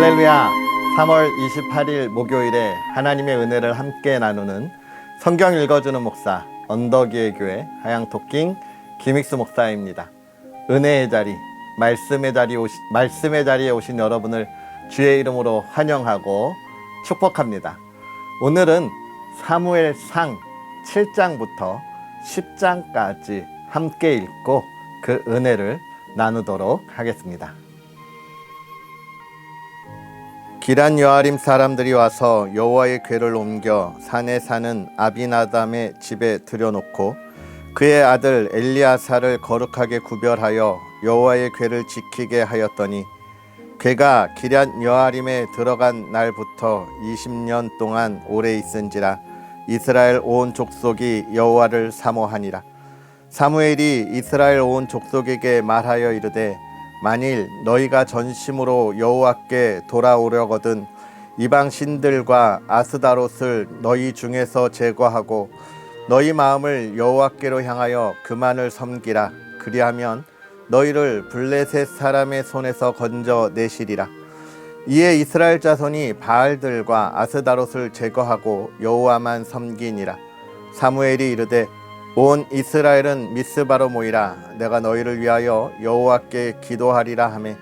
할렐루야. 3월 28일 목요일에 하나님의 은혜를 함께 나누는 성경 읽어주는 목사 언덕위의 교회 하양토킹 김익수 목사입니다. 은혜의 자리, 말씀의 자리에 오신 여러분을 주의 이름으로 환영하고 축복합니다. 오늘은 사무엘상 7장부터 10장까지 함께 읽고 그 은혜를 나누도록 하겠습니다. 기란 여아림 사람들이 와서 여호와의 궤를 옮겨 산에 사는 아비나담의 집에 들여놓고 그의 아들 엘리아사를 거룩하게 구별하여 여호와의 궤를 지키게 하였더니 궤가 기란 여아림에 들어간 날부터 20년 동안 오래 있은지라 이스라엘 온 족속이 여호와를 사모하니라. 사무엘이 이스라엘 온 족속에게 말하여 이르되 만일 너희가 전심으로 여호와께 돌아오려거든 이방 신들과 아스다롯을 너희 중에서 제거하고 너희 마음을 여호와께로 향하여 그만을 섬기라. 그리하면 너희를 블레셋 사람의 손에서 건져 내시리라. 이에 이스라엘 자손이 바알들과 아스다롯을 제거하고 여호와만 섬기니라. 사무엘이 이르되 온 이스라엘은 미스바로 모이라. 내가 너희를 위하여 여호와께 기도하리라 하매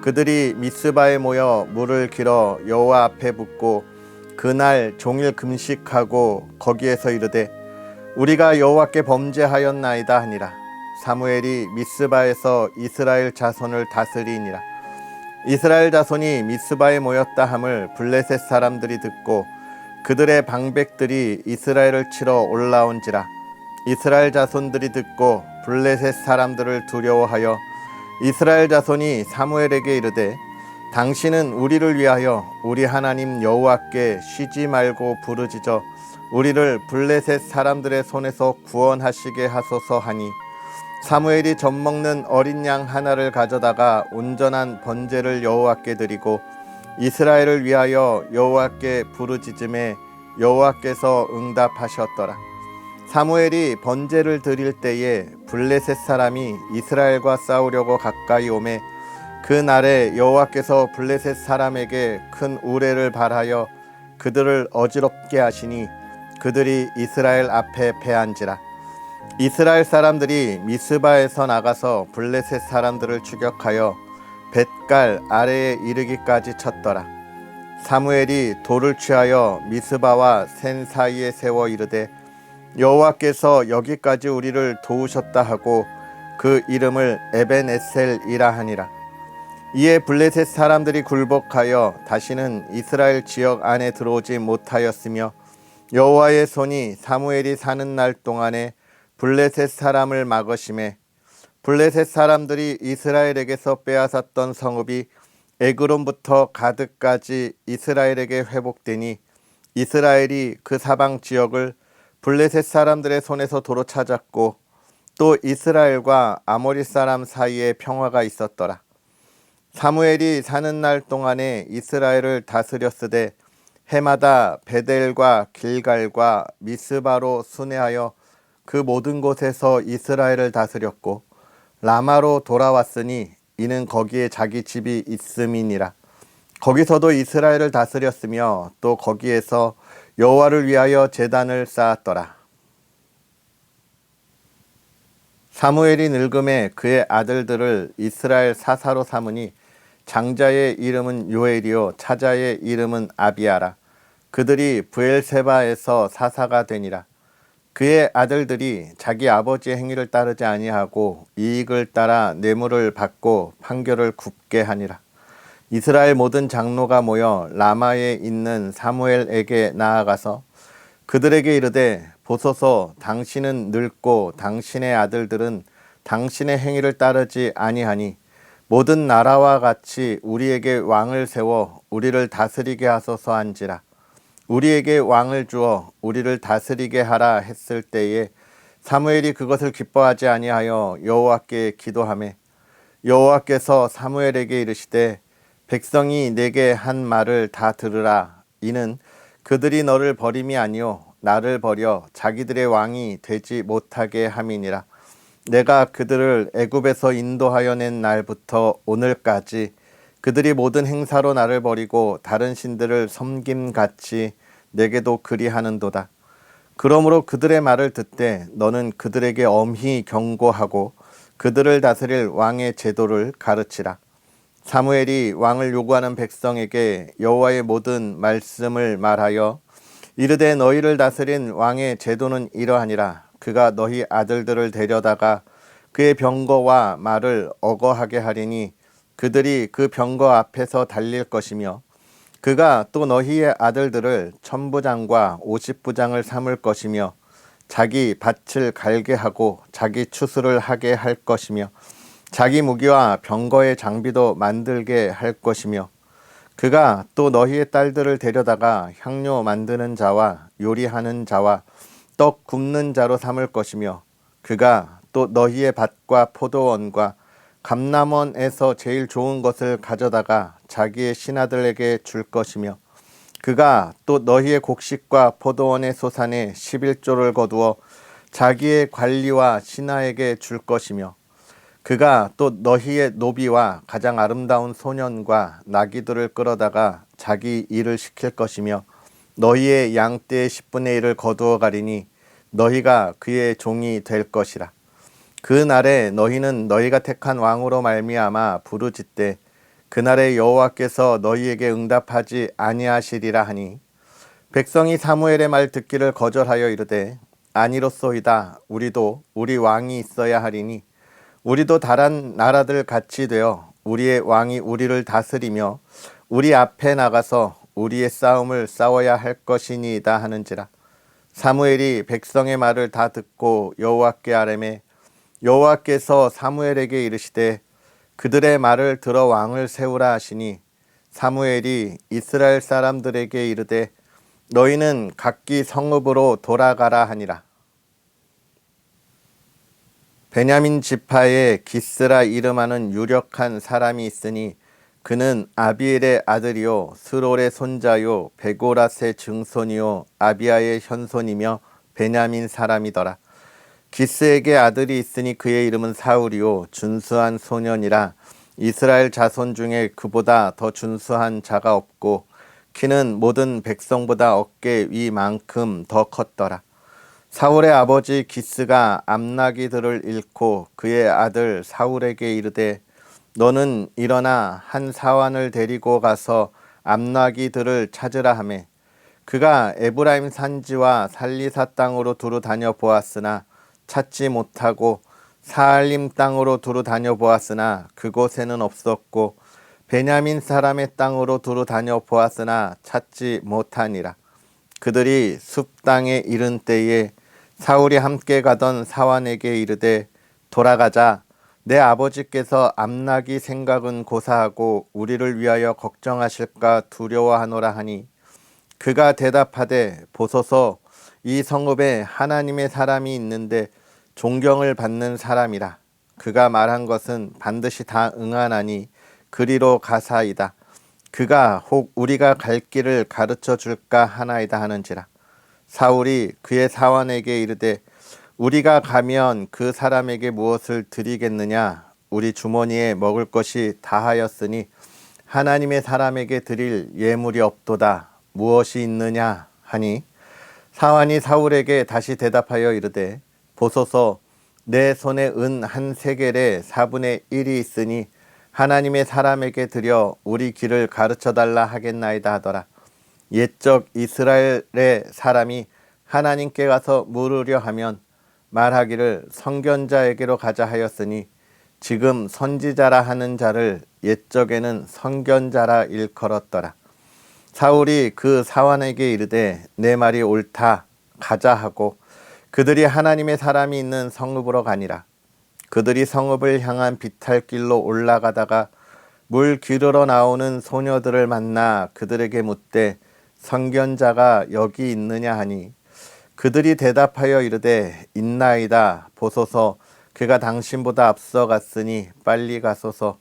그들이 미스바에 모여 물을 길어 여호와 앞에 붓고 그날 종일 금식하고 거기에서 이르되 우리가 여호와께 범죄하였나이다 하니라. 사무엘이 미스바에서 이스라엘 자손을 다스리니라. 이스라엘 자손이 미스바에 모였다 함을 블레셋 사람들이 듣고 그들의 방백들이 이스라엘을 치러 올라온지라. 이스라엘 자손들이 듣고 블레셋 사람들을 두려워하여 이스라엘 자손이 사무엘에게 이르되 당신은 우리를 위하여 우리 하나님 여호와께 쉬지 말고 부르짖어 우리를 블레셋 사람들의 손에서 구원하시게 하소서 하니 사무엘이 젖먹는 어린 양 하나를 가져다가 온전한 번제를 여호와께 드리고 이스라엘을 위하여 여호와께 부르짖음에 여호와께서 응답하셨더라. 사무엘이 번제를 드릴 때에 블레셋 사람이 이스라엘과 싸우려고 가까이 오매 그 날에 여호와께서 블레셋 사람에게 큰 우레를 발하여 그들을 어지럽게 하시니 그들이 이스라엘 앞에 패한지라. 이스라엘 사람들이 미스바에서 나가서 블레셋 사람들을 추격하여 벳갈 아래에 이르기까지 쳤더라. 사무엘이 돌을 취하여 미스바와 센 사이에 세워 이르되 여호와께서 여기까지 우리를 도우셨다 하고 그 이름을 에벤에셀이라 하니라. 이에 블레셋 사람들이 굴복하여 다시는 이스라엘 지역 안에 들어오지 못하였으며 여호와의 손이 사무엘이 사는 날 동안에 블레셋 사람을 막으심에 블레셋 사람들이 이스라엘에게서 빼앗았던 성읍이 에그론부터 가드까지 이스라엘에게 회복되니 이스라엘이 그 사방 지역을 블레셋 사람들의 손에서 도로 찾았고 또 이스라엘과 아모리 사람 사이에 평화가 있었더라. 사무엘이 사는 날 동안에 이스라엘을 다스렸으되 해마다 베델과 길갈과 미스바로 순회하여 그 모든 곳에서 이스라엘을 다스렸고 라마로 돌아왔으니 이는 거기에 자기 집이 있음이니라. 거기서도 이스라엘을 다스렸으며 또 거기에서 여호와를 위하여 제단을 쌓았더라. 사무엘이 늙음에 그의 아들들을 이스라엘 사사로 삼으니 장자의 이름은 요엘이요 차자의 이름은 아비아라. 그들이 브엘세바에서 사사가 되니라. 그의 아들들이 자기 아버지의 행위를 따르지 아니하고 이익을 따라 뇌물을 받고 판결을 굽게 하니라. 이스라엘 모든 장로가 모여 라마에 있는 사무엘에게 나아가서 그들에게 이르되 보소서 당신은 늙고 당신의 아들들은 당신의 행위를 따르지 아니하니 모든 나라와 같이 우리에게 왕을 세워 우리를 다스리게 하소서 한지라. 우리에게 왕을 주어 우리를 다스리게 하라 했을 때에 사무엘이 그것을 기뻐하지 아니하여 여호와께 기도하매 여호와께서 사무엘에게 이르시되 백성이 내게 한 말을 다 들으라. 이는 그들이 너를 버림이 아니요 나를 버려 자기들의 왕이 되지 못하게 함이니라. 내가 그들을 애굽에서 인도하여 낸 날부터 오늘까지 그들이 모든 행사로 나를 버리고 다른 신들을 섬김같이 내게도 그리하는도다. 그러므로 그들의 말을 듣되 너는 그들에게 엄히 경고하고 그들을 다스릴 왕의 제도를 가르치라. 사무엘이 왕을 요구하는 백성에게 여호와의 모든 말씀을 말하여 이르되 너희를 다스린 왕의 제도는 이러하니라. 그가 너희 아들들을 데려다가 그의 병거와 말을 어거하게 하리니 그들이 그 병거 앞에서 달릴 것이며 그가 또 너희의 아들들을 천부장과 오십부장을 삼을 것이며 자기 밭을 갈게 하고 자기 추수를 하게 할 것이며 자기 무기와 병거의 장비도 만들게 할 것이며 그가 또 너희의 딸들을 데려다가 향료 만드는 자와 요리하는 자와 떡 굽는 자로 삼을 것이며 그가 또 너희의 밭과 포도원과 감람원에서 제일 좋은 것을 가져다가 자기의 신하들에게 줄 것이며 그가 또 너희의 곡식과 포도원의 소산에 11조를 거두어 자기의 관리와 신하에게 줄 것이며 그가 또 너희의 노비와 가장 아름다운 소년과 나귀들을 끌어다가 자기 일을 시킬 것이며 너희의 양떼의 10분의 1을 거두어 가리니 너희가 그의 종이 될 것이라. 그 날에 너희는 너희가 택한 왕으로 말미암아 부르짖되 그날에 여호와께서 너희에게 응답하지 아니하시리라 하니 백성이 사무엘의 말 듣기를 거절하여 이르되 아니로소이다. 우리도 우리 왕이 있어야 하리니 우리도 다른 나라들 같이 되어 우리의 왕이 우리를 다스리며 우리 앞에 나가서 우리의 싸움을 싸워야 할 것이니이다 하는지라. 사무엘이 백성의 말을 다 듣고 여호와께 아뢰매 여호와께서 사무엘에게 이르시되 그들의 말을 들어 왕을 세우라 하시니 사무엘이 이스라엘 사람들에게 이르되 너희는 각기 성읍으로 돌아가라 하니라. 베냐민 지파에 기스라 이름하는 유력한 사람이 있으니 그는 아비엘의 아들이요 스롤의 손자요 베고라스의 증손이요 아비아의 현손이며 베냐민 사람이더라. 기스에게 아들이 있으니 그의 이름은 사울이요 준수한 소년이라. 이스라엘 자손 중에 그보다 더 준수한 자가 없고 키는 모든 백성보다 어깨 위만큼 더 컸더라. 사울의 아버지 기스가 암나기들을 잃고 그의 아들 사울에게 이르되 너는 일어나 한 사환을 데리고 가서 암나기들을 찾으라 하매 그가 에브라임 산지와 살리사 땅으로 두루 다녀 보았으나 찾지 못하고 사알림 땅으로 두루 다녀 보았으나 그곳에는 없었고 베냐민 사람의 땅으로 두루 다녀 보았으나 찾지 못하니라. 그들이 숲 땅에 이른 때에 사울이 함께 가던 사환에게 이르되 돌아가자. 내 아버지께서 암나기 생각은 고사하고 우리를 위하여 걱정하실까 두려워하노라 하니 그가 대답하되 보소서 이 성읍에 하나님의 사람이 있는데 존경을 받는 사람이라. 그가 말한 것은 반드시 다 응하나니 그리로 가사이다. 그가 혹 우리가 갈 길을 가르쳐 줄까 하나이다 하는지라. 사울이 그의 사환에게 이르되 우리가 가면 그 사람에게 무엇을 드리겠느냐. 우리 주머니에 먹을 것이 다하였으니 하나님의 사람에게 드릴 예물이 없도다. 무엇이 있느냐 하니 사환이 사울에게 다시 대답하여 이르되 보소서 내 손에 은 한 세겔의 4분의 1이 있으니 하나님의 사람에게 드려 우리 길을 가르쳐달라 하겠나이다 하더라. 옛적 이스라엘의 사람이 하나님께 가서 물으려 하면 말하기를 선견자에게로 가자 하였으니 지금 선지자라 하는 자를 옛적에는 선견자라 일컬었더라. 사울이 그 사환에게 이르되 내 말이 옳다. 가자 하고 그들이 하나님의 사람이 있는 성읍으로 가니라. 그들이 성읍을 향한 비탈길로 올라가다가 물 기르러 나오는 소녀들을 만나 그들에게 묻되 선견자가 여기 있느냐 하니 그들이 대답하여 이르되 있나이다. 보소서 그가 당신보다 앞서 갔으니 빨리 가소서.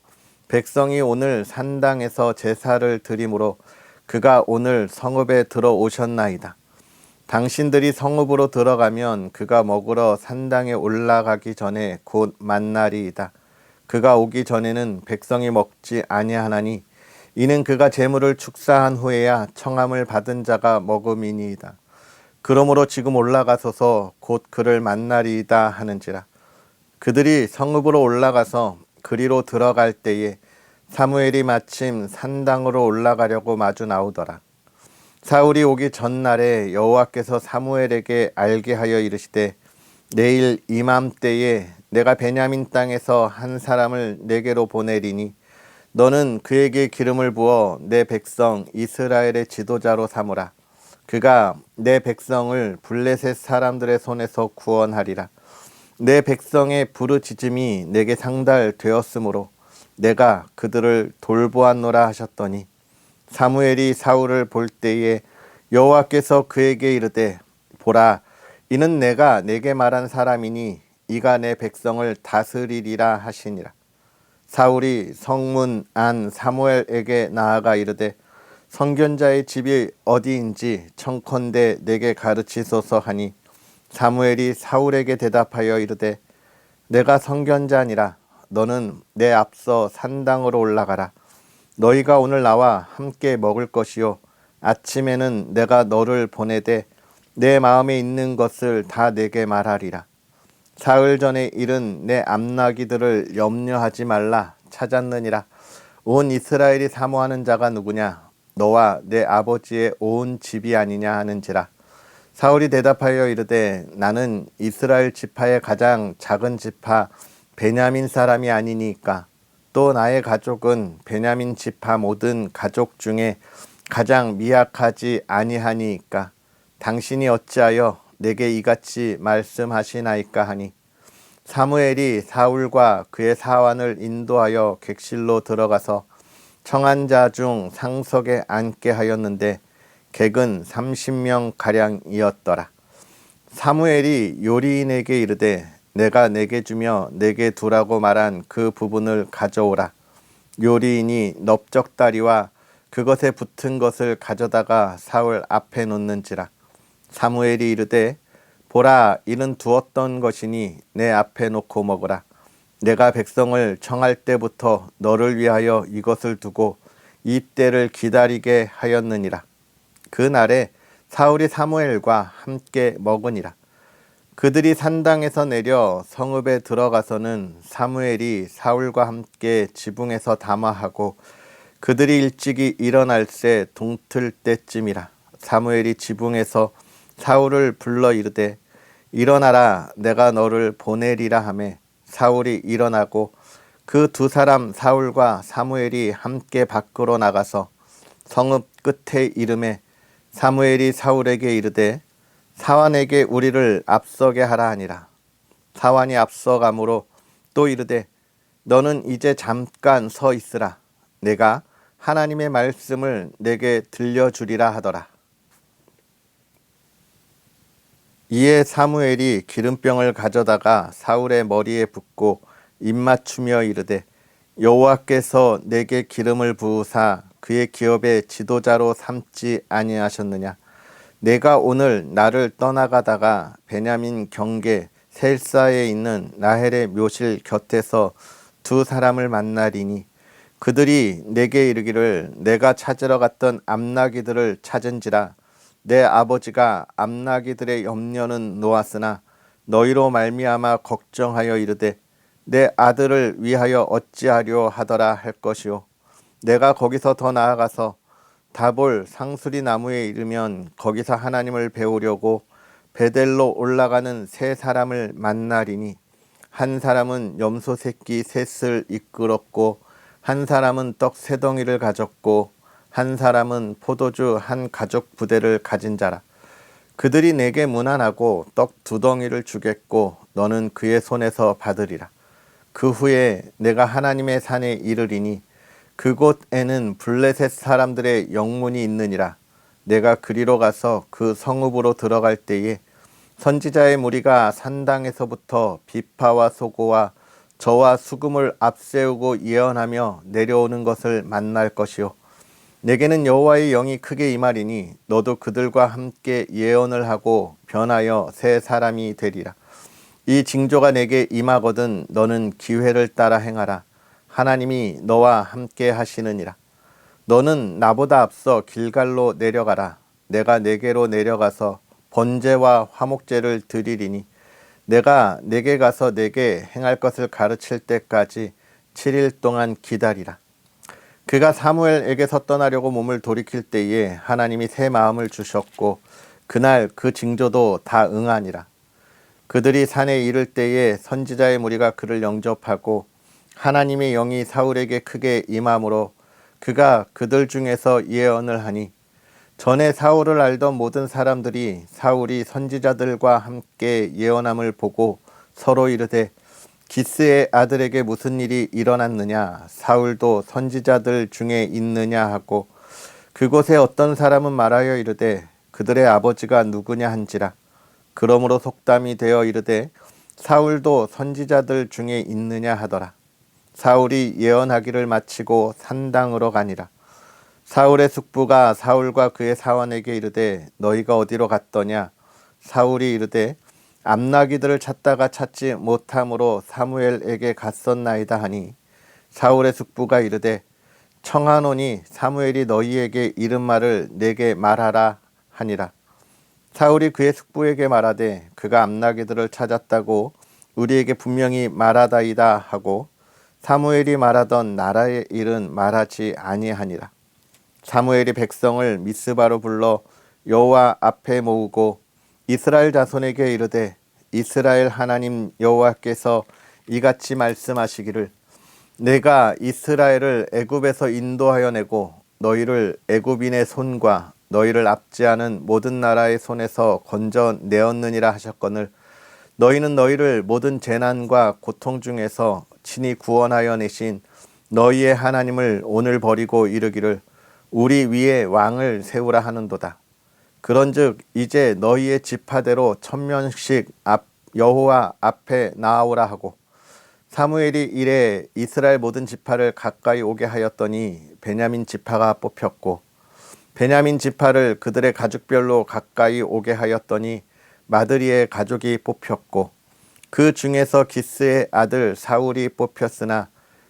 백성이 오늘 산당에서 제사를 드리므로 그가 오늘 성읍에 들어오셨나이다. 당신들이 성읍으로 들어가면 그가 먹으러 산당에 올라가기 전에 곧 만나리이다. 그가 오기 전에는 백성이 먹지 아니하나니 이는 그가 재물을 축사한 후에야 청함을 받은 자가 먹음이니이다. 그러므로 지금 올라가소서 곧 그를 만나리이다 하는지라. 그들이 성읍으로 올라가서 그리로 들어갈 때에 사무엘이 마침 산당으로 올라가려고 마주 나오더라. 사울이 오기 전날에 여호와께서 사무엘에게 알게 하여 이르시되 내일 이맘때에 내가 베냐민 땅에서 한 사람을 내게로 보내리니 너는 그에게 기름을 부어 내 백성 이스라엘의 지도자로 삼으라. 그가 내 백성을 블레셋 사람들의 손에서 구원하리라. 내 백성의 부르짖음이 내게 상달되었으므로 내가 그들을 돌보았노라 하셨더니 사무엘이 사울을 볼 때에 여호와께서 그에게 이르되 보라 이는 내가 내게 말한 사람이니 이가 내 백성을 다스리리라 하시니라. 사울이 성문 안 사무엘에게 나아가 이르되 선견자의 집이 어디인지 청컨대 내게 가르치소서 하니 사무엘이 사울에게 대답하여 이르되 내가 선견자니라. 너는 내 앞서 산당으로 올라가라. 너희가 오늘 나와 함께 먹을 것이요 아침에는 내가 너를 보내되 내 마음에 있는 것을 다 내게 말하리라. 사흘 전에 일은 내 암나기들을 염려하지 말라 찾았느니라. 온 이스라엘이 사모하는 자가 누구냐? 너와 내 아버지의 온 집이 아니냐 하는지라. 사울이 대답하여 이르되 나는 이스라엘 지파의 가장 작은 지파 베냐민 사람이 아니니까 또 나의 가족은 베냐민 지파 모든 가족 중에 가장 미약하지 아니하니까 당신이 어찌하여 내게 이같이 말씀하시나이까 하니 사무엘이 사울과 그의 사환을 인도하여 객실로 들어가서 청한 자 중 상석에 앉게 하였는데 객은 30명 가량이었더라. 사무엘이 요리인에게 이르되 내가 내게 주며 내게 두라고 말한 그 부분을 가져오라. 요리인이 넓적다리와 그것에 붙은 것을 가져다가 사울 앞에 놓는지라. 사무엘이 이르되 보라 이는 두었던 것이니 내 앞에 놓고 먹으라. 내가 백성을 청할 때부터 너를 위하여 이것을 두고 이 때를 기다리게 하였느니라. 그날에 사울이 사무엘과 함께 먹으니라. 그들이 산당에서 내려 성읍에 들어가서는 사무엘이 사울과 함께 지붕에서 담화하고 그들이 일찍이 일어날새 동틀 때쯤이라. 사무엘이 지붕에서 사울을 불러 이르되 일어나라 내가 너를 보내리라 하매 사울이 일어나고 그 두 사람 사울과 사무엘이 함께 밖으로 나가서 성읍 끝에 이름에 사무엘이 사울에게 이르되 사환에게 우리를 앞서게 하라 하니라. 사환이 앞서가므로 또 이르되 너는 이제 잠깐 서 있으라. 내가 하나님의 말씀을 내게 들려주리라 하더라. 이에 사무엘이 기름병을 가져다가 사울의 머리에 붓고 입맞추며 이르되 여호와께서 내게 기름을 부으사 그의 기업의 지도자로 삼지 아니하셨느냐. 내가 오늘 나를 떠나가다가 베냐민 경계 셀사에 있는 라헬의 묘실 곁에서 두 사람을 만나리니 그들이 내게 이르기를 내가 찾으러 갔던 암나기들을 찾은지라. 내 아버지가 암나기들의 염려는 놓았으나 너희로 말미암아 걱정하여 이르되 내 아들을 위하여 어찌하려 하더라 할 것이요. 내가 거기서 더 나아가서 다볼 상수리 나무에 이르면 거기서 하나님을 배우려고 베델로 올라가는 세 사람을 만나리니 한 사람은 염소 새끼 셋을 이끌었고 한 사람은 떡 세 덩이를 가졌고 한 사람은 포도주 한 가죽 부대를 가진 자라. 그들이 내게 문안하고 떡 두 덩이를 주겠고 너는 그의 손에서 받으리라. 그 후에 내가 하나님의 산에 이르리니 그곳에는 블레셋 사람들의 영문이 있느니라. 내가 그리로 가서 그 성읍으로 들어갈 때에 선지자의 무리가 산당에서부터 비파와 소고와 저와 수금을 앞세우고 예언하며 내려오는 것을 만날 것이요. 내게는 여호와의 영이 크게 임하리니 너도 그들과 함께 예언을 하고 변하여 새 사람이 되리라. 이 징조가 내게 임하거든 너는 기회를 따라 행하라. 하나님이 너와 함께 하시느니라. 너는 나보다 앞서 길갈로 내려가라. 내가 내게로 내려가서 번제와 화목제를 드리리니 내가 내게 가서 내게 행할 것을 가르칠 때까지 7일 동안 기다리라. 그가 사무엘에게서 떠나려고 몸을 돌이킬 때에 하나님이 새 마음을 주셨고 그날 그 징조도 다 응하니라. 그들이 산에 이를 때에 선지자의 무리가 그를 영접하고 하나님의 영이 사울에게 크게 임함으로 그가 그들 중에서 예언을 하니 전에 사울을 알던 모든 사람들이 사울이 선지자들과 함께 예언함을 보고 서로 이르되 기스의 아들에게 무슨 일이 일어났느냐 사울도 선지자들 중에 있느냐 하고 그곳에 어떤 사람은 말하여 이르되 그들의 아버지가 누구냐 한지라. 그러므로 속담이 되어 이르되 사울도 선지자들 중에 있느냐 하더라. 사울이 예언하기를 마치고 산당으로 가니라. 사울의 숙부가 사울과 그의 사원에게 이르되 너희가 어디로 갔더냐. 사울이 이르되 암나기들을 찾다가 찾지 못함으로 사무엘에게 갔었나이다 하니 사울의 숙부가 이르되 청하노니 사무엘이 너희에게 이른 말을 내게 말하라 하니라. 사울이 그의 숙부에게 말하되 그가 암나기들을 찾았다고 우리에게 분명히 말하다이다 하고 사무엘이 말하던 나라의 일은 말하지 아니하니라. 사무엘이 백성을 미스바로 불러 여호와 앞에 모으고 이스라엘 자손에게 이르되 이스라엘 하나님 여호와께서 이같이 말씀하시기를 내가 이스라엘을 애굽에서 인도하여 내고 너희를 애굽인의 손과 너희를 압제하는 모든 나라의 손에서 건져내었느니라 하셨거늘 너희는 너희를 모든 재난과 고통 중에서 친히 구원하여 내신 너희의 하나님을 오늘 버리고 이르기를 우리 위에 왕을 세우라 하는도다. 그런즉 이제 너희의 지파대로 1000명씩 여호와 앞에 나아오라 하고 사무엘이 이래 이스라엘 모든 지파를 가까이 오게 하였더니 베냐민 지파가 뽑혔고 베냐민 지파를 그들의 가족별로 가까이 오게 하였더니 마드리의 가족이 뽑혔고 그 중에서 기스의 아들 사울이 뽑혔으나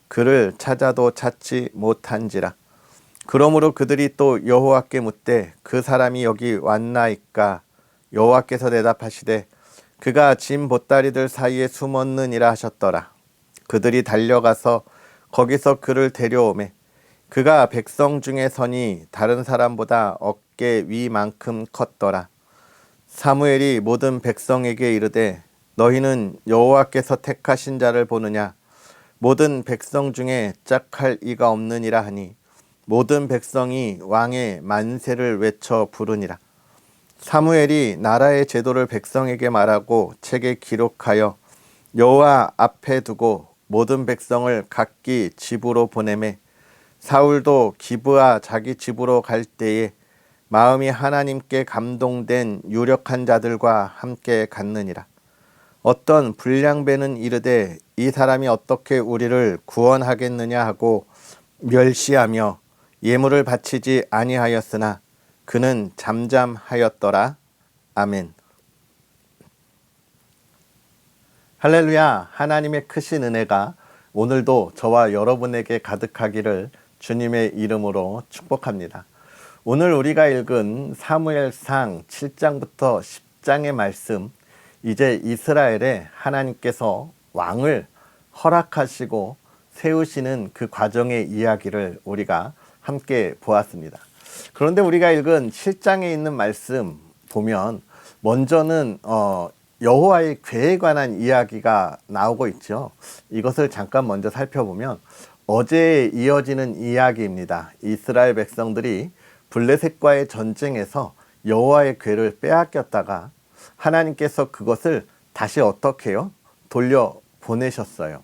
그를 찾아도 찾지 못한지라. 그러므로 그들이 또 여호와께 묻되 그 사람이 여기 왔나이까. 여호와께서 대답하시되 그가 짐 보따리들 사이에 숨었느니라 하셨더라. 그들이 달려가서 거기서 그를 데려오매 그가 백성 중에 서니 다른 사람보다 어깨 위만큼 컸더라. 사무엘이 모든 백성에게 이르되 너희는 여호와께서 택하신 자를 보느냐. 모든 백성 중에 짝할 이가 없느니라 하니 모든 백성이 왕의 만세를 외쳐 부르니라. 사무엘이 나라의 제도를 백성에게 말하고 책에 기록하여 여호와 앞에 두고 모든 백성을 각기 집으로 보내매 사울도 기브아 자기 집으로 갈 때에 마음이 하나님께 감동된 유력한 자들과 함께 갔느니라. 어떤 불량배는 이르되 이 사람이 어떻게 우리를 구원하겠느냐 하고 멸시하며 예물을 바치지 아니하였으나 그는 잠잠하였더라. 아멘. 할렐루야. 하나님의 크신 은혜가 오늘도 저와 여러분에게 가득하기를 주님의 이름으로 축복합니다. 오늘 우리가 읽은 사무엘상 7장부터 10장의 말씀, 이제 이스라엘에 하나님께서 왕을 허락하시고 세우시는 그 과정의 이야기를 우리가 함께 보았습니다. 그런데 우리가 읽은 7장에 있는 말씀 보면 먼저는 여호와의 괴에 관한 이야기가 나오고 있죠. 이것을 잠깐 먼저 살펴보면 어제에 이어지는 이야기입니다. 이스라엘 백성들이 블레셋과의 전쟁에서 여호와의 괴를 빼앗겼다가 하나님께서 그것을 다시 어떻게 해요? 돌려보내셨어요.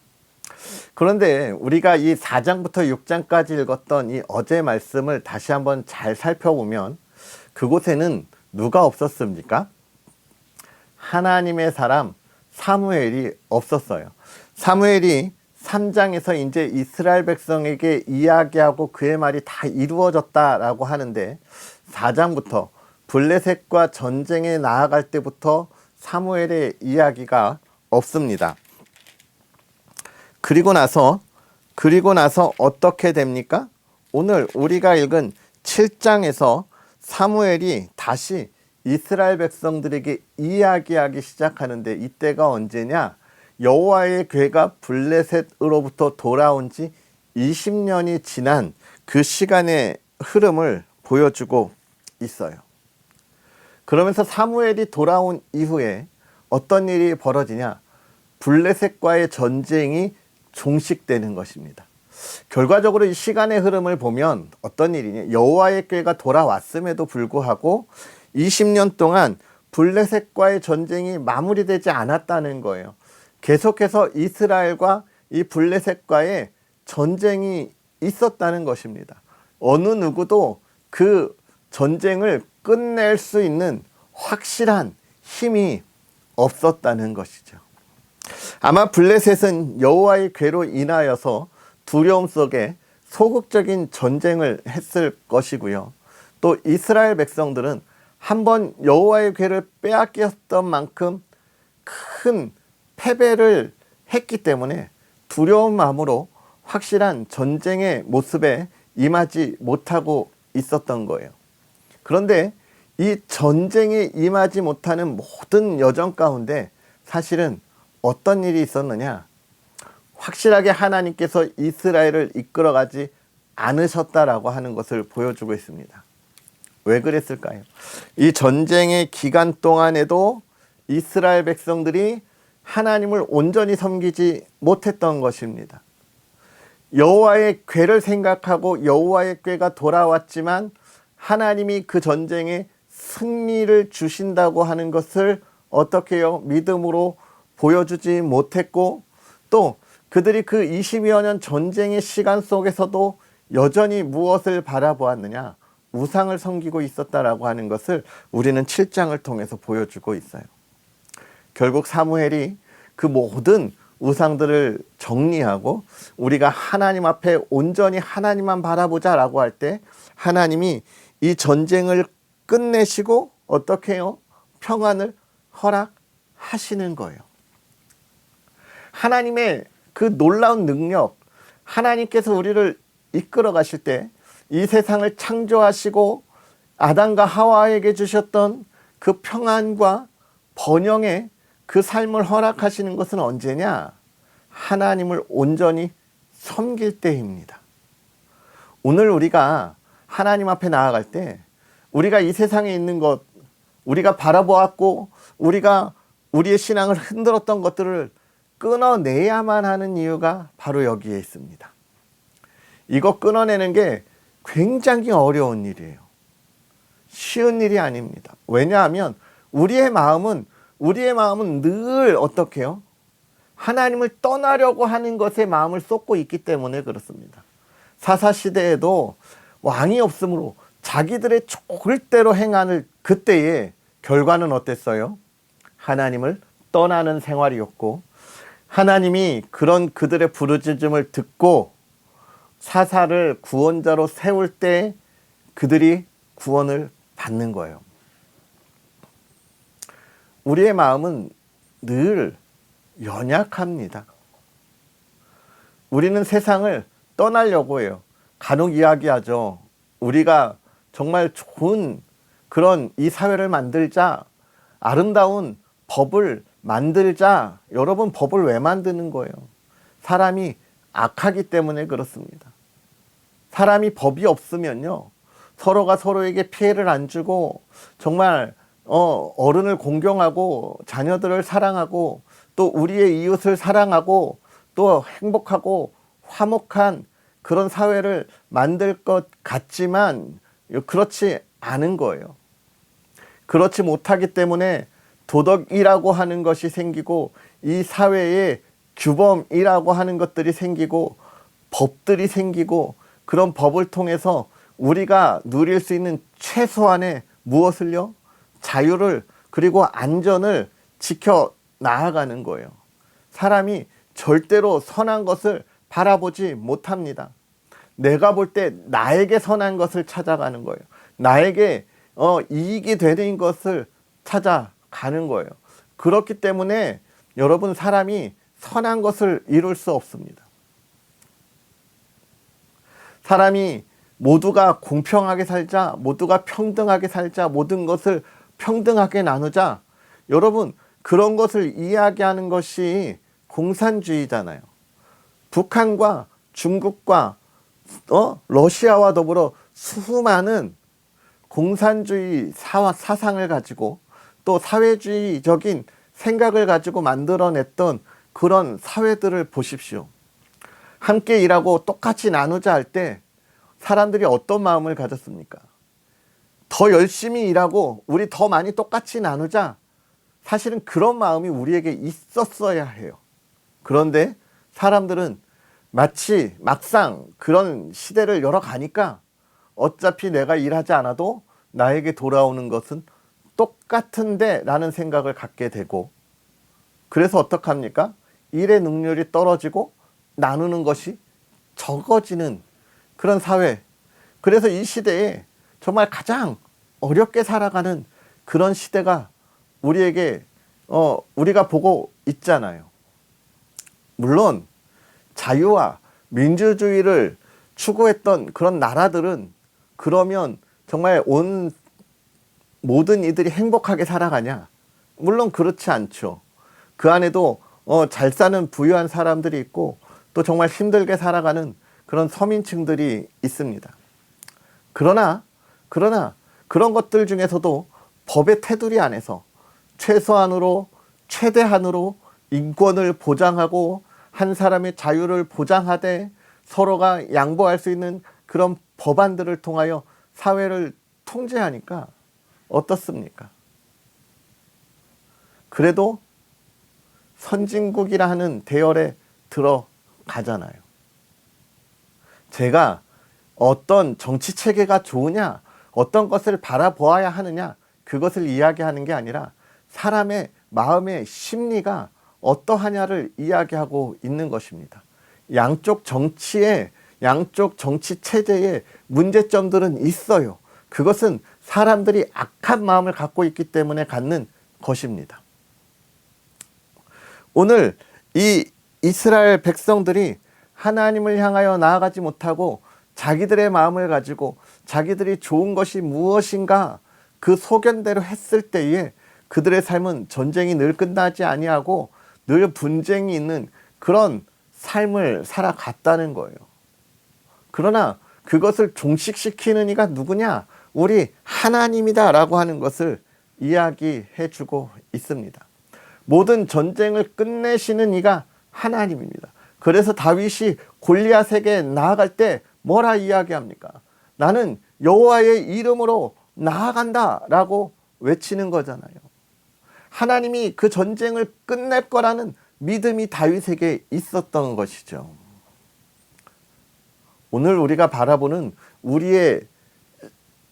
그런데 우리가 이 4장부터 6장까지 읽었던 이 어제 말씀을 다시 한번 잘 살펴보면 그곳에는 누가 없었습니까? 하나님의 사람 사무엘이 없었어요. 사무엘이 3장에서 이제 이스라엘 백성에게 이야기하고 그의 말이 다 이루어졌다라고 하는데 4장부터 블레셋과 전쟁에 나아갈 때부터 사무엘의 이야기가 없습니다. 그리고 나서 어떻게 됩니까? 오늘 우리가 읽은 7장에서 사무엘이 다시 이스라엘 백성들에게 이야기하기 시작하는데, 이때가 언제냐? 여호와의 궤가 블레셋으로부터 돌아온 지 20년이 지난 그 시간의 흐름을 보여주고 있어요. 그러면서 사무엘이 돌아온 이후에 어떤 일이 벌어지냐? 블레셋과의 전쟁이 종식되는 것입니다. 결과적으로 이 시간의 흐름을 보면 어떤 일이냐? 여호와의 궤가 돌아왔음에도 불구하고 20년 동안 블레셋과의 전쟁이 마무리되지 않았다는 거예요. 계속해서 이스라엘과 이 블레셋과의 전쟁이 있었다는 것입니다. 어느 누구도 그 전쟁을 끝낼 수 있는 확실한 힘이 없었다는 것이죠. 아마 블레셋은 여호와의 궤로 인하여서 두려움 속에 소극적인 전쟁을 했을 것이고요. 또 이스라엘 백성들은 한번 여호와의 궤를 빼앗겼던 만큼 큰 패배를 했기 때문에 두려운 마음으로 확실한 전쟁의 모습에 임하지 못하고 있었던 거예요. 그런데 이 전쟁에 임하지 못하는 모든 여정 가운데 사실은 어떤 일이 있었느냐? 확실하게 하나님께서 이스라엘을 이끌어가지 않으셨다라고 하는 것을 보여주고 있습니다. 왜 그랬을까요? 이 전쟁의 기간 동안에도 이스라엘 백성들이 하나님을 온전히 섬기지 못했던 것입니다. 여호와의 궤를 생각하고 여호와의 궤가 돌아왔지만 하나님이 그 전쟁에 승리를 주신다고 하는 것을 어떻게 해요? 믿음으로 보여주지 못했고, 또 그들이 그 20여 년 전쟁의 시간 속에서도 여전히 무엇을 바라보았느냐? 우상을 섬기고 있었다라고 하는 것을 우리는 7장을 통해서 보여주고 있어요. 결국 사무엘이 그 모든 우상들을 정리하고 우리가 하나님 앞에 온전히 하나님만 바라보자라고 할 때 하나님이 이 전쟁을 끝내시고 어떻게 해요? 평안을 허락하시는 거예요. 하나님의 그 놀라운 능력, 하나님께서 우리를 이끌어 가실 때 이 세상을 창조하시고 아담과 하와에게 주셨던 그 평안과 번영의 그 삶을 허락하시는 것은 언제냐? 하나님을 온전히 섬길 때입니다. 오늘 우리가 하나님 앞에 나아갈 때 우리가 이 세상에 있는 것, 우리가 바라보았고 우리가 우리의 신앙을 흔들었던 것들을 끊어내야만 하는 이유가 바로 여기에 있습니다. 이거 끊어내는 게 굉장히 어려운 일이에요. 쉬운 일이 아닙니다. 왜냐하면 우리의 마음은 늘 어떻게 해요? 하나님을 떠나려고 하는 것에 마음을 쏟고 있기 때문에 그렇습니다. 사사시대에도 왕이 없으므로 자기들의 좋을 대로 행하는 그때의 결과는 어땠어요? 하나님을 떠나는 생활이었고, 하나님이 그런 그들의 부르짖음을 듣고 사사를 구원자로 세울 때 그들이 구원을 받는 거예요. 우리의 마음은 늘 연약합니다. 우리는 세상을 떠나려고 해요. 간혹 이야기하죠. 우리가 정말 좋은 그런 이 사회를 만들자, 아름다운 법을 만들자. 여러분, 법을 왜 만드는 거예요? 사람이 악하기 때문에 그렇습니다. 사람이 법이 없으면요, 서로가 서로에게 피해를 안 주고 정말 어른을 공경하고 자녀들을 사랑하고 또 우리의 이웃을 사랑하고 또 행복하고 화목한 그런 사회를 만들 것 같지만 그렇지 않은 거예요. 그렇지 못하기 때문에 도덕이라고 하는 것이 생기고 이 사회에 규범이라고 하는 것들이 생기고 법들이 생기고, 그런 법을 통해서 우리가 누릴 수 있는 최소한의 무엇을요? 자유를, 그리고 안전을 지켜 나아가는 거예요. 사람이 절대로 선한 것을 바라보지 못합니다. 내가 볼 때 나에게 선한 것을 찾아가는 거예요. 나에게 이익이 되는 것을 찾아가는 거예요. 그렇기 때문에 여러분, 사람이 선한 것을 이룰 수 없습니다. 사람이 모두가 공평하게 살자, 모두가 평등하게 살자, 모든 것을 평등하게 나누자. 여러분, 그런 것을 이야기하는 것이 공산주의잖아요. 북한과 중국과 러시아와 더불어 수많은 공산주의 사상을 가지고 또 사회주의적인 생각을 가지고 만들어냈던 그런 사회들을 보십시오. 함께 일하고 똑같이 나누자 할 때 사람들이 어떤 마음을 가졌습니까? 더 열심히 일하고 우리 더 많이 똑같이 나누자. 사실은 그런 마음이 우리에게 있었어야 해요. 그런데 사람들은 마치 막상 그런 시대를 열어가니까 어차피 내가 일하지 않아도 나에게 돌아오는 것은 똑같은데 라는 생각을 갖게 되고, 그래서 어떡합니까? 일의 능률이 떨어지고 나누는 것이 적어지는 그런 사회. 그래서 이 시대에 정말 가장 어렵게 살아가는 그런 시대가 우리에게 우리가 보고 있잖아요. 물론 자유와 민주주의를 추구했던 그런 나라들은 그러면 정말 온 모든 이들이 행복하게 살아가냐? 물론 그렇지 않죠. 그 안에도 잘 사는 부유한 사람들이 있고 또 정말 힘들게 살아가는 그런 서민층들이 있습니다. 그러나 그런 것들 중에서도 법의 테두리 안에서 최소한으로 최대한으로 인권을 보장하고 한 사람의 자유를 보장하되 서로가 양보할 수 있는 그런 법안들을 통하여 사회를 통제하니까 어떻습니까? 그래도 선진국이라 하는 대열에 들어가잖아요. 제가 어떤 정치 체계가 좋으냐, 어떤 것을 바라보아야 하느냐, 그것을 이야기하는 게 아니라 사람의 마음의 심리가 어떠하냐를 이야기하고 있는 것입니다. 양쪽 정치 체제에 문제점들은 있어요. 그것은 사람들이 악한 마음을 갖고 있기 때문에 갖는 것입니다. 오늘 이 이스라엘 백성들이 하나님을 향하여 나아가지 못하고 자기들의 마음을 가지고 자기들이 좋은 것이 무엇인가 그 소견대로 했을 때에 그들의 삶은 전쟁이 늘 끝나지 아니하고 늘 분쟁이 있는 그런 삶을 살아갔다는 거예요. 그러나 그것을 종식시키는 이가 누구냐? 우리 하나님이다 라고 하는 것을 이야기해 주고 있습니다. 모든 전쟁을 끝내시는 이가 하나님입니다. 그래서 다윗이 골리앗에게 나아갈 때 뭐라 이야기합니까? 나는 여호와의 이름으로 나아간다 라고 외치는 거잖아요. 하나님이 그 전쟁을 끝낼 거라는 믿음이 다윗에게 있었던 것이죠. 오늘 우리가 바라보는 우리의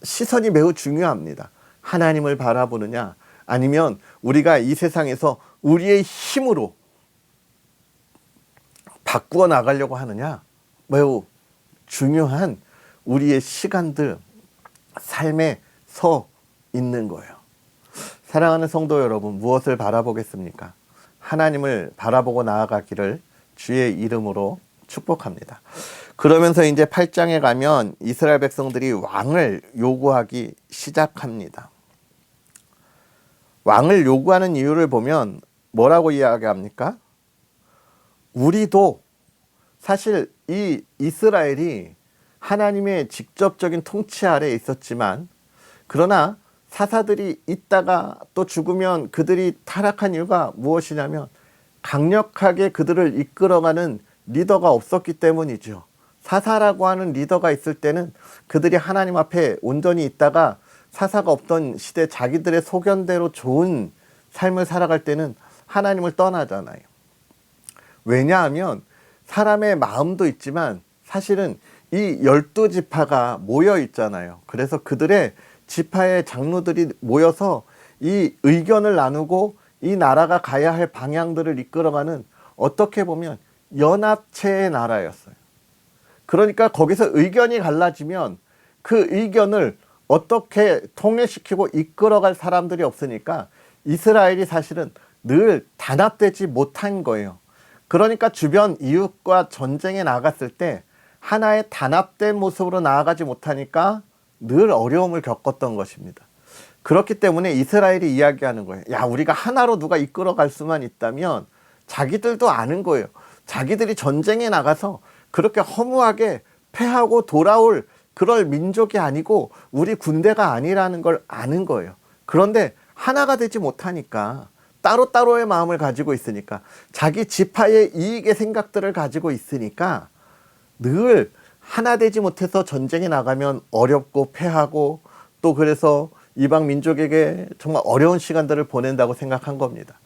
시선이 매우 중요합니다. 하나님을 바라보느냐, 아니면 우리가 이 세상에서 우리의 힘으로 바꾸어 나가려고 하느냐, 매우 중요한 우리의 시간들, 삶에 서 있는 거예요. 사랑하는 성도 여러분, 무엇을 바라보겠습니까? 하나님을 바라보고 나아가기를 주의 이름으로 축복합니다. 그러면서 이제 8장에 가면 이스라엘 백성들이 왕을 요구하기 시작합니다. 왕을 요구하는 이유를 보면 뭐라고 이야기합니까? 우리도 사실 이 이스라엘이 하나님의 직접적인 통치 아래에 있었지만, 그러나 사사들이 있다가 또 죽으면 그들이 타락한 이유가 무엇이냐면 강력하게 그들을 이끌어가는 리더가 없었기 때문이죠. 사사라고 하는 리더가 있을 때는 그들이 하나님 앞에 온전히 있다가 사사가 없던 시대 자기들의 소견대로 좋은 삶을 살아갈 때는 하나님을 떠나잖아요. 왜냐하면 사람의 마음도 있지만 사실은 이 12지파가 모여 있잖아요. 그래서 그들의 지파의 장로들이 모여서 이 의견을 나누고 이 나라가 가야 할 방향들을 이끌어가는, 어떻게 보면 연합체의 나라였어요. 그러니까 거기서 의견이 갈라지면 그 의견을 어떻게 통일시키고 이끌어갈 사람들이 없으니까 이스라엘이 사실은 늘 단합되지 못한 거예요. 그러니까 주변 이웃과 전쟁에 나갔을 때 하나의 단합된 모습으로 나아가지 못하니까 늘 어려움을 겪었던 것입니다. 그렇기 때문에 이스라엘이 이야기하는 거예요. 야, 우리가 하나로 누가 이끌어갈 수만 있다면, 자기들도 아는 거예요. 자기들이 전쟁에 나가서 그렇게 허무하게 패하고 돌아올 그럴 민족이 아니고 우리 군대가 아니라는 걸 아는 거예요. 그런데 하나가 되지 못하니까, 따로따로의 마음을 가지고 있으니까, 자기 지파의 이익의 생각들을 가지고 있으니까 늘 하나 되지 못해서 전쟁에 나가면 어렵고 패하고, 또 그래서 이방 민족에게 정말 어려운 시간들을 보낸다고 생각한 겁니다.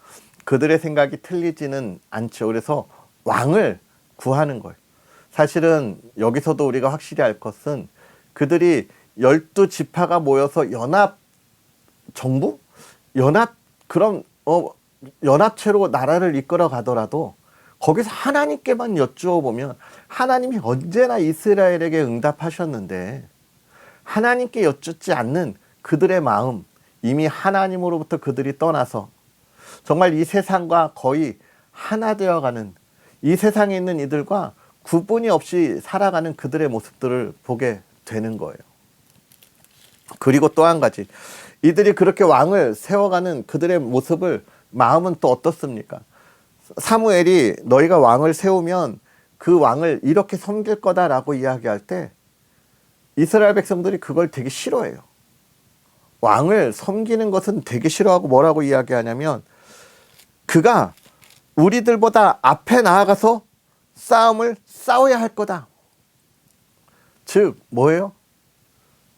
그들의 생각이 틀리지는 않죠. 그래서 왕을 구하는 거예요. 사실은 여기서도 우리가 확실히 알 것은, 그들이 12지파가 모여서 연합 정부? 그런 연합체로 나라를 이끌어 가더라도 거기서 하나님께만 여쭈어 보면 하나님이 언제나 이스라엘에게 응답하셨는데, 하나님께 여쭙지 않는 그들의 마음, 이미 하나님으로부터 그들이 떠나서 정말 이 세상과 거의 하나 되어가는, 이 세상에 있는 이들과 구분이 없이 살아가는 그들의 모습들을 보게 되는 거예요. 그리고 또 한 가지, 이들이 그렇게 왕을 세워가는 그들의 모습을, 마음은 또 어떻습니까? 사무엘이 너희가 왕을 세우면 그 왕을 이렇게 섬길 거다라고 이야기할 때 이스라엘 백성들이 그걸 되게 싫어해요. 왕을 섬기는 것은 되게 싫어하고 뭐라고 이야기하냐면, 그가 우리들보다 앞에 나아가서 싸움을 싸워야 할 거다. 즉 뭐예요?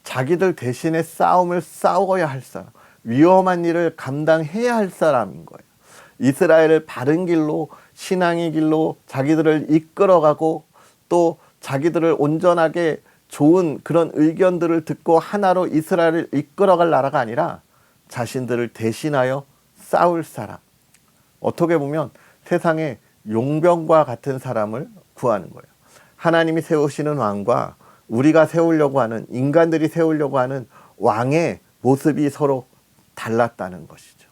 자기들 대신에 싸움을 싸워야 할 사람, 위험한 일을 감당해야 할 사람인 거예요. 이스라엘을 바른 길로, 신앙의 길로 자기들을 이끌어가고, 또 자기들을 온전하게 좋은 그런 의견들을 듣고 하나로 이스라엘을 이끌어갈 나라가 아니라 자신들을 대신하여 싸울 사람, 어떻게 보면 세상의 용병과 같은 사람을 구하는 거예요. 하나님이 세우시는 왕과 우리가 세우려고 하는, 인간들이 세우려고 하는 왕의 모습이 서로 달랐다는 것이죠.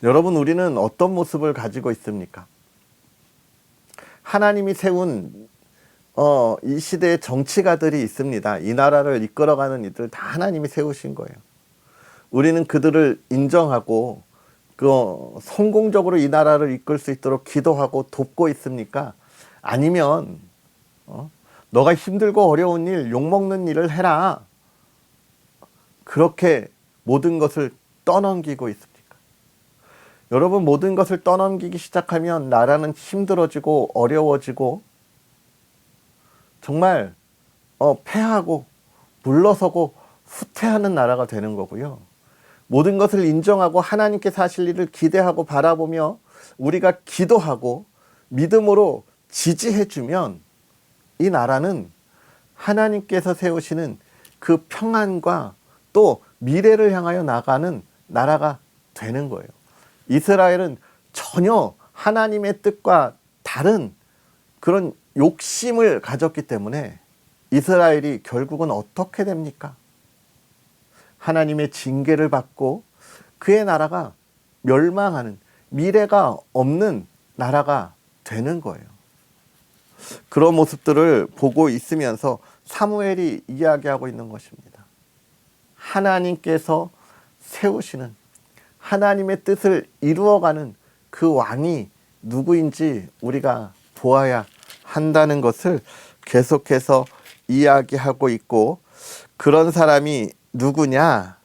여러분, 우리는 어떤 모습을 가지고 있습니까? 하나님이 세운 이 시대의 정치가들이 있습니다. 이 나라를 이끌어가는 이들 다 하나님이 세우신 거예요. 우리는 그들을 인정하고 성공적으로 이 나라를 이끌 수 있도록 기도하고 돕고 있습니까? 아니면 너가 힘들고 어려운 일, 욕먹는 일을 해라, 그렇게 모든 것을 떠넘기고 있습니까? 여러분, 모든 것을 떠넘기기 시작하면 나라는 힘들어지고 어려워지고 정말 패하고 물러서고 후퇴하는 나라가 되는 거고요. 모든 것을 인정하고 하나님께서 하실 일을 기대하고 바라보며 우리가 기도하고 믿음으로 지지해주면 이 나라는 하나님께서 세우시는 그 평안과 또 미래를 향하여 나가는 나라가 되는 거예요. 이스라엘은 전혀 하나님의 뜻과 다른 그런 욕심을 가졌기 때문에 이스라엘이 결국은 어떻게 됩니까? 하나님의 징계를 받고 그의 나라가 멸망하는, 미래가 없는 나라가 되는 거예요. 그런 모습들을 보고 있으면서 사무엘이 이야기하고 있는 것입니다. 하나님께서 세우시는, 하나님의 뜻을 이루어가는 그 왕이 누구인지 우리가 보아야 한다는 것을 계속해서 이야기하고 있고, 그런 사람이 누구냐,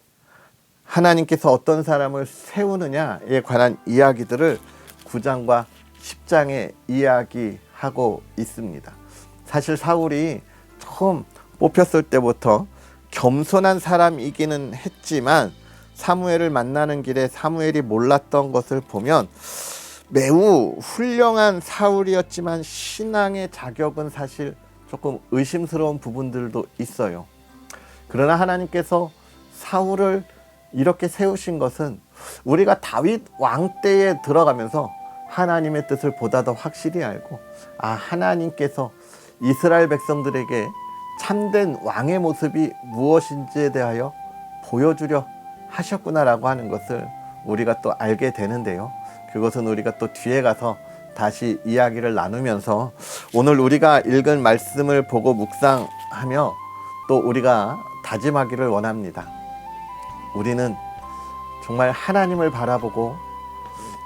하나님께서 어떤 사람을 세우느냐에 관한 이야기들을 9장과 10장에 이야기하고 있습니다. 사실 사울이 처음 뽑혔을 때부터 겸손한 사람이기는 했지만 사무엘을 만나는 길에 사무엘이 몰랐던 것을 보면 매우 훌륭한 사울이었지만 신앙의 자격은 사실 조금 의심스러운 부분들도 있어요. 그러나 하나님께서 사울을 이렇게 세우신 것은 우리가 다윗 왕 때에 들어가면서 하나님의 뜻을 보다 더 확실히 알고, 하나님께서 이스라엘 백성들에게 참된 왕의 모습이 무엇인지에 대하여 보여주려 하셨구나라고 하는 것을 우리가 또 알게 되는데요. 그것은 우리가 또 뒤에 가서 다시 이야기를 나누면서 오늘 우리가 읽은 말씀을 보고 묵상하며 또 우리가 다짐하기를 원합니다. 우리는 정말 하나님을 바라보고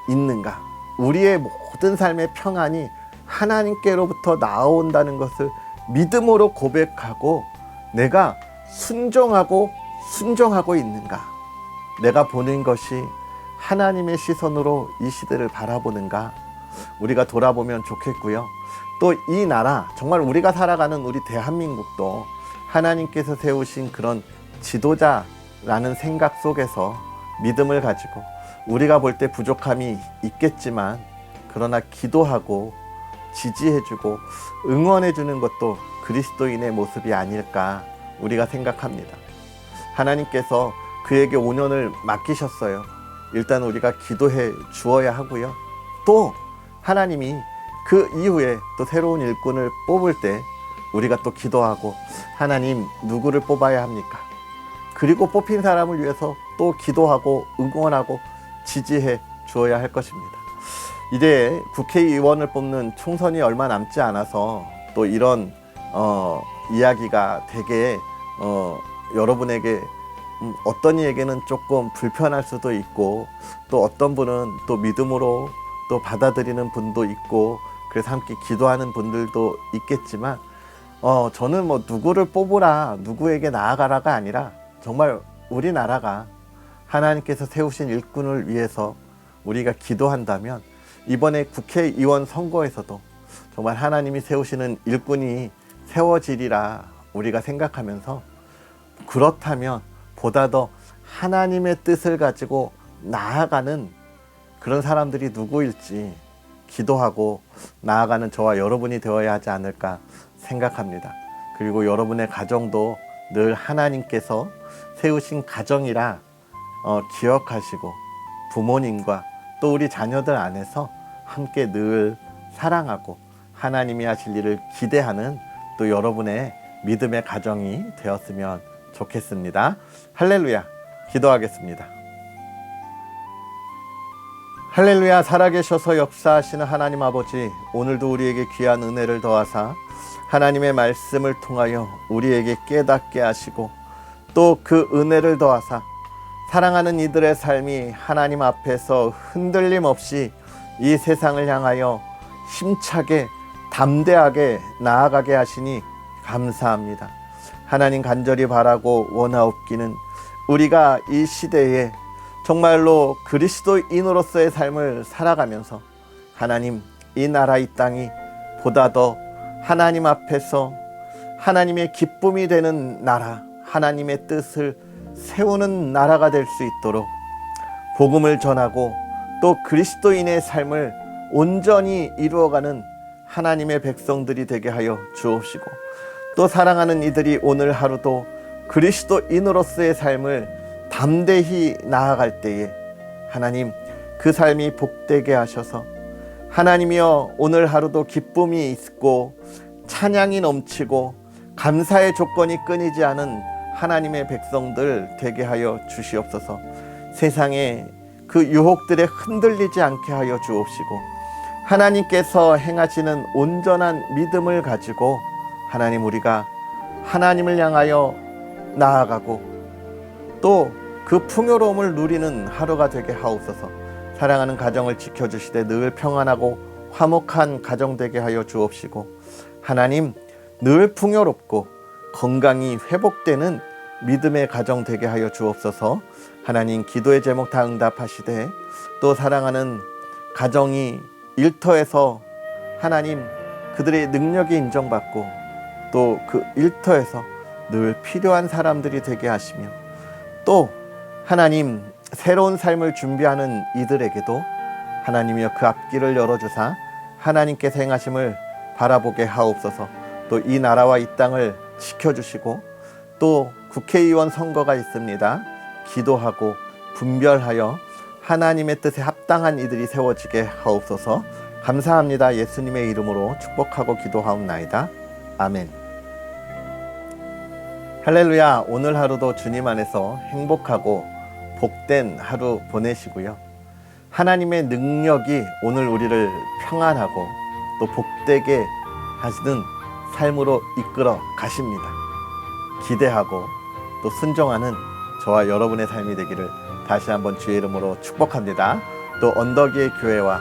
있는가? 우리의 모든 삶의 평안이 하나님께로부터 나온다는 것을 믿음으로 고백하고 내가 순종하고 있는가? 내가 보는 것이 하나님의 시선으로 이 시대를 바라보는가? 우리가 돌아보면 좋겠고요. 또 이 나라, 정말 우리가 살아가는 우리 대한민국도 하나님께서 세우신 그런 지도자라는 생각 속에서 믿음을 가지고 우리가 볼 때 부족함이 있겠지만 그러나 기도하고 지지해주고 응원해주는 것도 그리스도인의 모습이 아닐까 우리가 생각합니다. 하나님께서 그에게 5년을 맡기셨어요. 일단 우리가 기도해 주어야 하고요. 또 하나님이 그 이후에 또 새로운 일꾼을 뽑을 때 우리가 또 기도하고 하나님 누구를 뽑아야 합니까? 그리고 뽑힌 사람을 위해서 또 기도하고 응원하고 지지해 주어야 할 것입니다. 이제 국회의원을 뽑는 총선이 얼마 남지 않아서 또 이런 이야기가 되게 여러분에게 어떤 이에게는 조금 불편할 수도 있고 또 어떤 분은 또 믿음으로 또 받아들이는 분도 있고 그래서 함께 기도하는 분들도 있겠지만 저는 뭐 누구를 뽑으라 누구에게 나아가라가 아니라 정말 우리나라가 하나님께서 세우신 일꾼을 위해서 우리가 기도한다면 이번에 국회의원 선거에서도 정말 하나님이 세우시는 일꾼이 세워지리라 우리가 생각하면서 그렇다면 보다 더 하나님의 뜻을 가지고 나아가는 그런 사람들이 누구일지 기도하고 나아가는 저와 여러분이 되어야 하지 않을까 생각합니다. 그리고 여러분의 가정도 늘 하나님께서 세우신 가정이라 기억하시고 부모님과 또 우리 자녀들 안에서 함께 늘 사랑하고 하나님이 하실 일을 기대하는 또 여러분의 믿음의 가정이 되었으면 좋겠습니다. 할렐루야. 기도하겠습니다. 할렐루야. 살아계셔서 역사하시는 하나님 아버지, 오늘도 우리에게 귀한 은혜를 더하사 하나님의 말씀을 통하여 우리에게 깨닫게 하시고 또 그 은혜를 더하사 사랑하는 이들의 삶이 하나님 앞에서 흔들림 없이 이 세상을 향하여 힘차게 담대하게 나아가게 하시니 감사합니다. 하나님 간절히 바라고 원하옵기는 우리가 이 시대에 정말로 그리스도인으로서의 삶을 살아가면서 하나님 이 나라 이 땅이 보다 더 하나님 앞에서 하나님의 기쁨이 되는 나라, 하나님의 뜻을 세우는 나라가 될 수 있도록 복음을 전하고 또 그리스도인의 삶을 온전히 이루어가는 하나님의 백성들이 되게 하여 주옵시고 또 사랑하는 이들이 오늘 하루도 그리스도인으로서의 삶을 담대히 나아갈 때에 하나님 그 삶이 복되게 하셔서 하나님이여 오늘 하루도 기쁨이 있고 찬양이 넘치고 감사의 조건이 끊이지 않은 하나님의 백성들 되게 하여 주시옵소서. 세상에 그 유혹들에 흔들리지 않게 하여 주옵시고 하나님께서 행하시는 온전한 믿음을 가지고 하나님 우리가 하나님을 향하여 나아가고 또 그 풍요로움을 누리는 하루가 되게 하옵소서. 사랑하는 가정을 지켜주시되 늘 평안하고 화목한 가정 되게 하여 주옵시고 하나님 늘 풍요롭고 건강이 회복되는 믿음의 가정 되게 하여 주옵소서. 하나님 기도의 제목 다 응답하시되 또 사랑하는 가정이 일터에서 하나님 그들의 능력이 인정받고 또 그 일터에서 늘 필요한 사람들이 되게 하시며 또 하나님 새로운 삶을 준비하는 이들에게도 하나님이여 그 앞길을 열어주사 하나님께서 행하심을 바라보게 하옵소서. 또 이 나라와 이 땅을 지켜주시고 또 국회의원 선거가 있습니다. 기도하고 분별하여 하나님의 뜻에 합당한 이들이 세워지게 하옵소서. 감사합니다. 예수님의 이름으로 축복하고 기도하옵나이다. 아멘. 할렐루야. 오늘 하루도 주님 안에서 행복하고 복된 하루 보내시고요. 하나님의 능력이 오늘 우리를 평안하고 또 복되게 하시는 삶으로 이끌어 가십니다. 기대하고 또 순종하는 저와 여러분의 삶이 되기를 다시 한번 주의 이름으로 축복합니다. 또 언덕 위의 교회와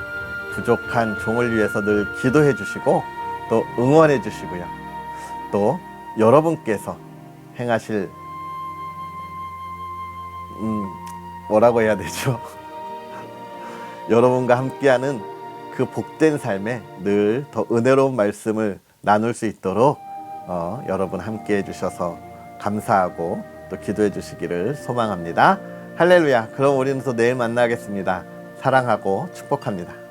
부족한 종을 위해서 늘 기도해 주시고 또 응원해 주시고요. 또 여러분께서 행하실 뭐라고 해야 되죠? 여러분과 함께하는 그 복된 삶에 늘 더 은혜로운 말씀을 나눌 수 있도록 여러분 함께해 주셔서 감사하고 또 기도해 주시기를 소망합니다. 할렐루야. 그럼 우리는 또 내일 만나겠습니다. 사랑하고 축복합니다.